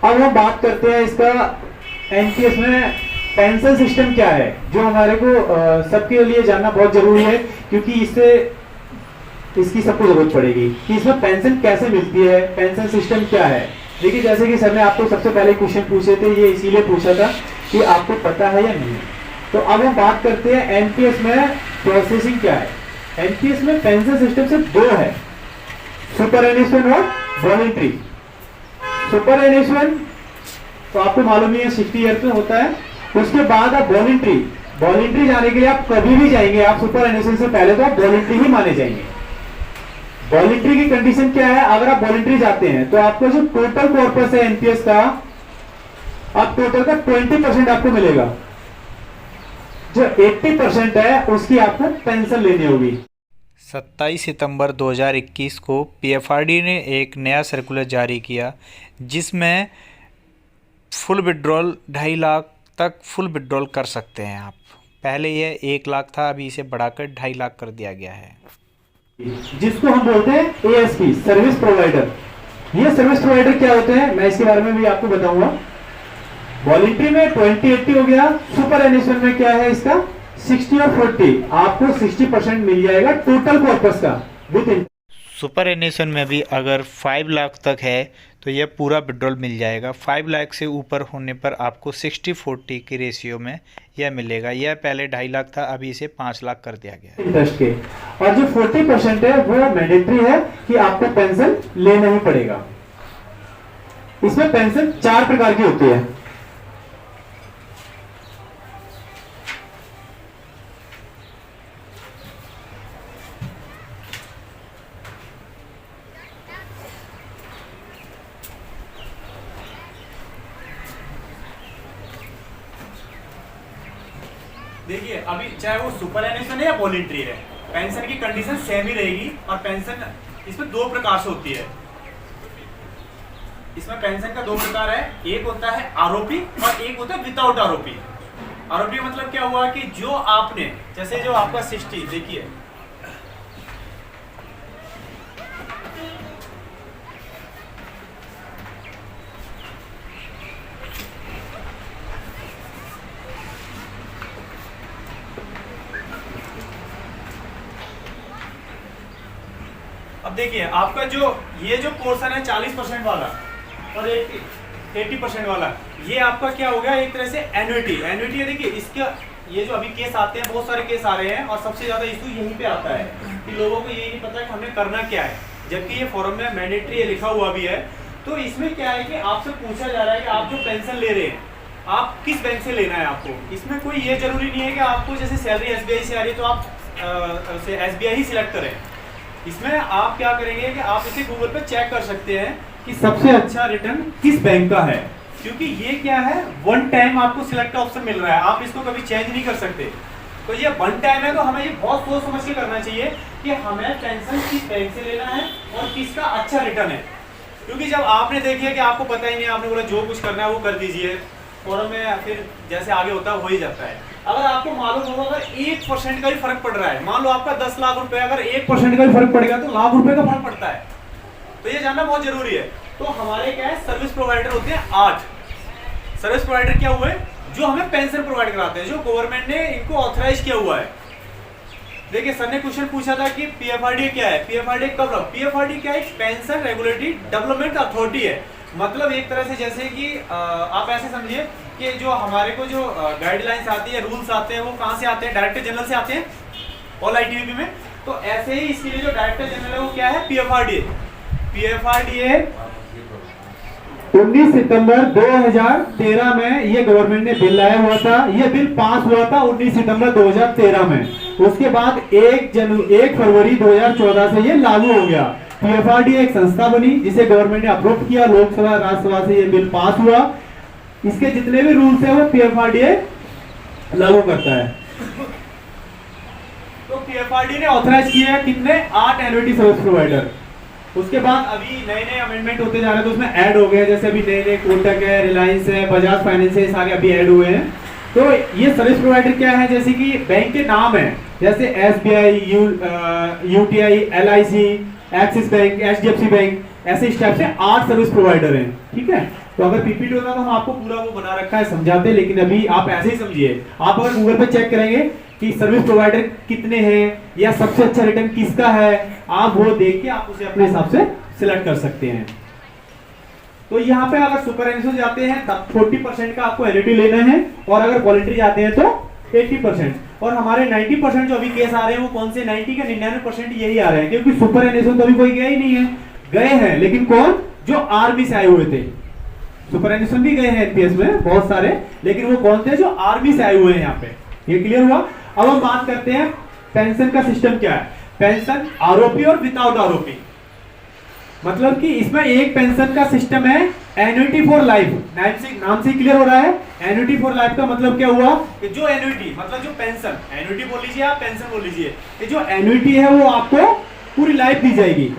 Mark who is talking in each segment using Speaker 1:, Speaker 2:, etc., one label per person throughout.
Speaker 1: अब हम बात करते हैं इसका एनपीएस में पेंशन सिस्टम क्या है, जो हमारे को सबके लिए जानना बहुत जरूरी है, क्योंकि इससे इसकी सबको जरूरत पड़ेगी कि इसमें पेंशन कैसे मिलती है, पेंशन सिस्टम क्या है। देखिए, जैसे कि सर ने आपको सबसे पहले क्वेश्चन पूछे थे, ये इसीलिए पूछा था कि आपको पता है या नहीं। तो अब हम बात करते हैं एनपीएस में प्रोसेसिंग क्या है। एनपीएस में पेंशन सिस्टम सिर्फ दो है, सुपर एनुएशन और वॉलंटरी। सुपर एनुएशन तो आपको मालूम ही है 60 ईयर पे होता है। उसके बाद आप वॉलंटरी जाने के लिए आप कभी भी जाएंगे, आप सुपर एनुएशन से पहले तो आप वॉलंटरी ही माने जाएंगे। वॉलंटरी की कंडीशन क्या है, अगर आप वॉलंटरी जाते हैं तो आपका जो टोटल कॉर्पस है एनपीएस का, आप टोटल का 20% आपको मिलेगा। जो 80% है उसकी आपको पेंशन लेनी होगी।
Speaker 2: 27 सितंबर 2021 को पीएफआरडी ने एक नया सर्कुलर जारी किया, जिसमें फुल विड्रॉल 2.5 लाख तक फुल विड्रॉल कर सकते हैं आप। पहले यह 1 लाख था, अभी इसे बढ़ाकर 2.5 लाख कर दिया गया है,
Speaker 1: जिसको हम बोलते हैं एएसपी, सर्विस प्रोवाइडर। ये सर्विस प्रोवाइडर क्या होते हैं, मैं इसके बारे में भी आपको बताऊंगा। वॉलंटरी में 20-80 हो गया, सुपर एनुएशन में क्या है इसका 60 और 40, आपको 60% मिल जाएगा टोटल कॉर्पस का विद।
Speaker 2: सुपर एनुएशन में भी अगर 5 लाख तक है तो यह पूरा विड्रॉल मिल जाएगा। 5 लाख से ऊपर होने पर आपको 60-40 के रेशियो में यह मिलेगा। यह पहले 2.5 लाख था, अभी इसे 5 लाख कर दिया गया है
Speaker 1: इंटरेस्ट के। और जो 40% है वो मैंडेटरी है कि आपको पेंशन लेना ही पड़ेगा। इसमें पेंशन 4 प्रकार की होती है।
Speaker 3: देखिए, अभी चाहे वो सुपर एनुएशन है या वॉलंटरी है, पेंशन की कंडीशन सेम ही रहेगी। और पेंशन इसमें 2 प्रकार से होती है। इसमें पेंशन का 2 प्रकार है, एक होता है आरओपी और एक होता है विदाउट आरओपी। आरओपी मतलब क्या हुआ कि जो आपने, जैसे जो आपका 60, देखिए अब देखिए आपका जो ये जो पोर्शन है 40% वाला और 80% वाला, ये आपका क्या हो गया, एक तरह से एन्युटी है। देखिए इसका ये जो अभी केस आते हैं, बहुत सारे केस आ रहे हैं और सबसे ज्यादा इशू यहीं पे आता है कि लोगों को ये नहीं पता कि हमें करना क्या है, जबकि ये फॉर्म में मैंडेटरी लिखा हुआ भी है। तो इसमें क्या है कि आपसे पूछा जा रहा है कि आप जो पेंशन ले रहे हैं आप किस बैंक से लेना है आपको। इसमें कोई ये जरूरी नहीं है कि आपको जैसे सैलरी एसबीआई से आ रही है तो आप एसबीआई ही सिलेक्ट करें। इसमें आप क्या करेंगे कि आप इसे गूगल पे चेक कर सकते हैं कि सबसे अच्छा रिटर्न किस बैंक का है, क्योंकि ये क्या है, 1 टाइम आपको सिलेक्ट का ऑप्शन मिल रहा है, आप इसको कभी चेंज नहीं कर सकते। तो ये 1 टाइम है, तो हमें ये बहुत सोच समझ के करना चाहिए कि हमें पेंशन किस बैंक से लेना है और किसका अच्छा रिटर्न है। क्योंकि जब आपने देखिए कि आपको पता ही नहीं, आपने बोला जो कुछ करना है वो कर दीजिए, फॉर्म में फिर जैसे आगे होता है हो ही जाता है। अगर आपको मालूम होगा अगर 1% का भी फर्क पड़ रहा है, मान लो आपका 10 लाख रुपए, अगर 1% का भी फर्क पड़ेगा तो लाख रुपए का फर्क पड़ता है। तो ये जानना बहुत जरूरी है। तो हमारे क्या है, सर्विस प्रोवाइडर होते हैं 8 सर्विस प्रोवाइडर। क्या हुए, जो हमें पेंशन प्रोवाइड कराते हैं, जो गवर्नमेंट ने इनको ऑथराइज किया हुआ है। देखिए सर ने क्वेश्चन पूछा था कि पीएफआरडी क्या है, पीएफआरडी कब रहा। पीएफआरडी क्या है, पेंशन रेगुलेटरी डेवलपमेंट अथॉरिटी है। मतलब एक तरह से जैसे कि आप ऐसे समझिए कि जो हमारे को जो गाइडलाइंस आती है, रूल्स आते हैं, वो कहाँ से आते हैं, डायरेक्टर जनरल से आते हैं, ऑल आईटीबीपी में। तो ऐसे ही इसके लिए जो डायरेक्टर जनरल है वो क्या है, पीएफआरडी। पीएफआरडी
Speaker 1: 19 सितंबर 2013 में ये गवर्नमेंट ने बिल लाया हुआ था। ये बिल पास हुआ था 19 सितंबर 2013 में। उसके बाद 1 फरवरी 2014 से ये लागू हो गया। पीएफआरडी एक संस्था बनी जिसे गवर्नमेंट ने अप्रूव किया, लोकसभा राज्यसभा से ये बिल पास हुआ। इसके जितने भी रूल्स है वो पीएफआरडी लागू करता है। तो पीएफआरडी ने ऑथराइज किया है कितने, 8 एन्युटी सर्विस प्रोवाइडर। उसके बाद अभी नए नए अमेंडमेंट होते जा रहे हैं, तो उसमें ऐड हो गए, जैसे अभी नए नए कोटक है, रिलायंस है, बजाज फाइनेंस है, सारे अभी ऐड हुए हैं। तो ये सर्विस प्रोवाइडर क्या है, जैसे कि बैंक के नाम है, जैसे SBI, UTI, LIC, axis bank, HDFC bank, ऐसे इस टाइप से 8 सर्विस प्रोवाइडर हैं। ठीक है, तो अगर पीपीटी होता तो हम आपको पूरा वो बना रखा है समझाते, लेकिन अभी आप ऐसे ही समझिए। आप अगर गूगल पे चेक करेंगे कि सर्विस प्रोवाइडर कितने हैं या सबसे अच्छा रिटर्न किसका है, आप वो देख के आप उसे अपने हिसाब से सिलेक्ट कर सकते हैं। तो यहाँ पे अगर सुपर एनएसओ जाते हैं तब 40% का आपको एन्युटी लेना है, और अगर वॉलंटरी जाते हैं तो 80%। और हमारे 90% जो अभी केस आ रहे हैं वो कौन से 90 का 99% यही आ रहे हैं, क्योंकि सुपर एनएसओ तो अभी कोई गया ही नहीं है। गए हैं लेकिन कौन, जो आर्मी से आए हुए थे। सुपर एनएसओ भी गए हैं एनपीएस में बहुत सारे, लेकिन वो कौन थे, जो आर्मी से आए हुए हैं यहाँ पे। ये क्लियर हुआ। अब हम बात करते हैं पेंशन का सिस्टम क्या है। पेंशन आरओपी और विदाउट आरओपी, मतलब कि इसमें एक पेंशन का सिस्टम है एन्युटी फॉर लाइफ। नाम से क्लियर हो रहा है। एन्युटी फॉर लाइफ का मतलब क्या हुआ कि जो एन्युटी मतलब जो पेंशन, एन्युटी बोल लीजिए आप, पेंशन बोल लीजिए, कि जो एन्युटी है वो आपको पूरी लाइफ दी जाएगी।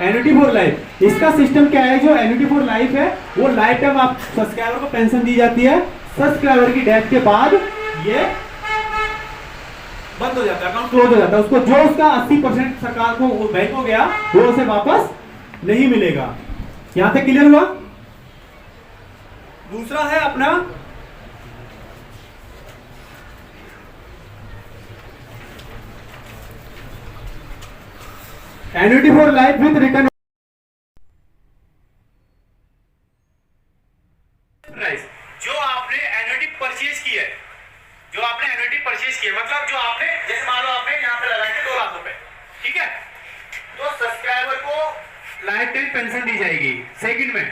Speaker 1: एन्युटी फॉर लाइफ, इसका सिस्टम क्या है, जो एन्युटी फॉर लाइफ है वो लाइफ टाइम आप सब्सक्राइबर को पेंशन दी जाती है। सब्सक्राइबर की डेथ के बाद ये बंद हो जाता है, अकाउंट क्लोज हो जाता है। उसको जो उसका 80% सरकार को वो बैंक को गया वो उसे वापस नहीं मिलेगा। यहां तक क्लियर हुआ। दूसरा है अपना annuity for life with return price. जो आपने एन्युटी परचेज की है, जो आपने एन्युटी परचेज की है, मतलब जो आपने, जैसे मान लो आपने यहाँ पे लगाए थे 2 लाख रुपए, ठीक है, तो सब्सक्राइबर को लाइफ टाइम पेंशन दी जाएगी। सेकंड में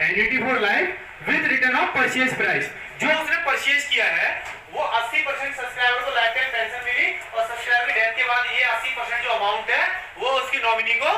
Speaker 1: annuity for life with return of purchase price. जो उसने परचेज किया है वो 80% सब्सक्राइबर को लाइफ टाइम पेंशन मिली, और सब्सक्राइबर की डेथ के बाद ये 80% जो अमाउंट है वो उसकी नॉमिनी को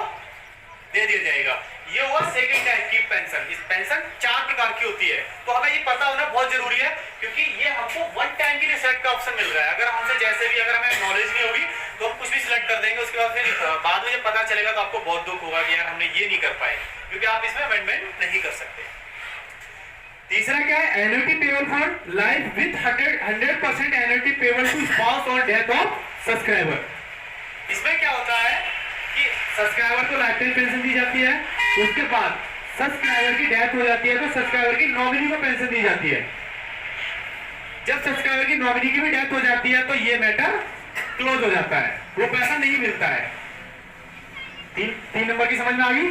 Speaker 1: दे दिया जाएगा। ये हुआ सेकंड टाइप की पेंशन। इस पेंशन 4 प्रकार की होती है, तो हमें ये पता होना बहुत जरूरी है, क्योंकि ये हमको वन टाइम के लिए सिलेक्ट का ऑप्शन मिल रहा है। अगर हमसे जैसे भी, अगर हमें नॉलेज नहीं होगी तो हम कुछ भी सिलेक्ट कर देंगे, उसके बाद फिर बाद में जब पता चलेगा तो आपको बहुत दुख होगा कि यार हमने ये नहीं कर पाए, क्योंकि आप इसमें अमेंडमेंट नहीं कर सकते। तीसरा क्या है, annuity payable for life with 100% annuity payable to spouse और डेथ ऑफ सब्सक्राइबर। इसमें क्या होता है कि सब्सक्राइबर को लाइफ टाइम पेंशन दी जाती है, उसके बाद सब्सक्राइबर की डेथ हो जाती है तो सब्सक्राइबर की नॉमिनी को पेंशन दी जाती है। जब सब्सक्राइबर की नॉमिनी की भी डेथ हो जाती है तो ये मैटर क्लोज हो जाता है, वो पैसा नहीं मिलता है। तीन नंबर की समझ में आ गई।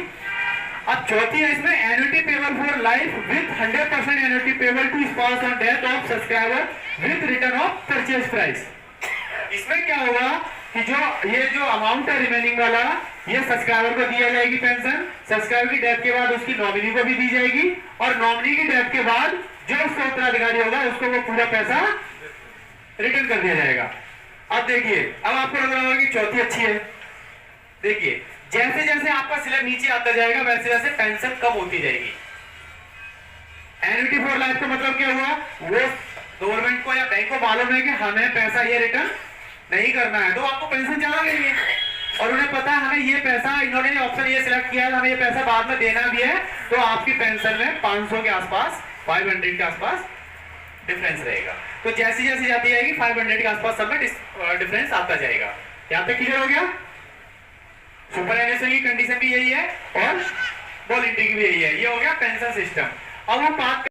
Speaker 1: अब चौथी है इसमें annuity payable for life with 100% annuity payable to spouse on death of subscriber with return of purchase price. इसमें क्या होगा कि जो अमाउंट है रिमेनिंग वाला, ये सब्सक्राइबर को दिया जाएगी पेंशन। सब्सक्राइबर की डेथ के बाद उसकी नॉमिनी को भी दी जाएगी, और नॉमिनी की डेथ के बाद जो उसका उत्तराधिकारी होगा उसको वो पूरा पैसा रिटर्न कर दिया जाएगा। अब देखिए, अब आपको लग रहा होगा कि चौथी अच्छी है। देखिए, जैसे जैसे आपका सिलेक्ट नीचे आता जाएगा वैसे वैसे पेंशन कम होती जाएगी। एन्युटी फॉर लाइफ का मतलब क्या हुआ, वो गवर्नमेंट को या बैंक को मालूम है कि हमें पैसा ये रिटर्न नहीं करना है, तो आपको पेंशन ज्यादा देंगे, और उन्हें पता है हमें ये पैसा, इन्होंने ऑप्शन ये सिलेक्ट किया है, हमें ये पैसा बाद में देना भी है, तो आपकी पेंशन में 500 के आसपास, 500 के आसपास डिफरेंस रहेगा। तो जैसी जैसी जाती जाएगी 500 के आसपास सब में डिफरेंस आता जाएगा। यहाँ पे क्लियर हो गया। सुपर एनएसओ की कंडीशन भी यही है और वॉलंटरी की भी यही है। ये हो गया पेंशन सिस्टम। अब हम बात